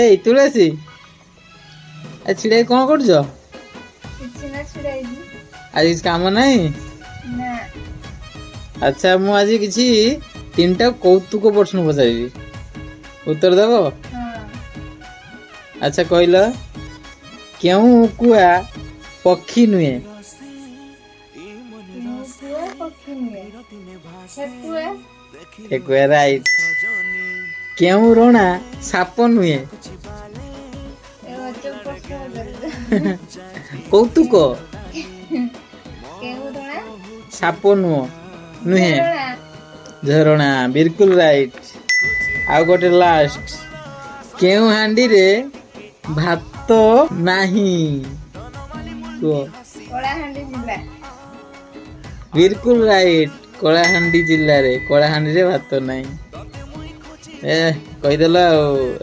ଏଇ ତୁଳସୀ ଛିଡ଼ା କଣ କରୁଛ? ଆଜି କିଛି କାମ ନାହିଁ? ଆଚ୍ଛା ମୁଁ ଆଜି କିଛି 3ଟା କୌତୁକ ପ୍ରଶ୍ନ ପଚାରିବି, ଉତ୍ତର ଦେବ? ଆଚ୍ଛା କହିଲ, କେଉଁ କୁଆ ପକ୍ଷୀ ନୁହେଁ? ଠେକୁଆ ରାଇଟ। କେଉଁ ରଣା ସାପ ନୁହେଁ? କୌତୁକ ସାପ ନୁହେଁ ଝରଣା, ବିଲକୁଲ ରାଇଟ। ଆଉ ଗୋଟେ ଲାଷ୍ଟ, କେଉଁ ହାଣ୍ଡିରେ ଭାତ ନାହିଁ? କୁହ। ବିଲକୁଲ ରାଇଟ, କଳାହାଣ୍ଡି ଜିଲ୍ଲାରେ କଳାହାଣ୍ଡିରେ ଭାତ ନାହିଁ। କହିଦେଲ ଆଉ।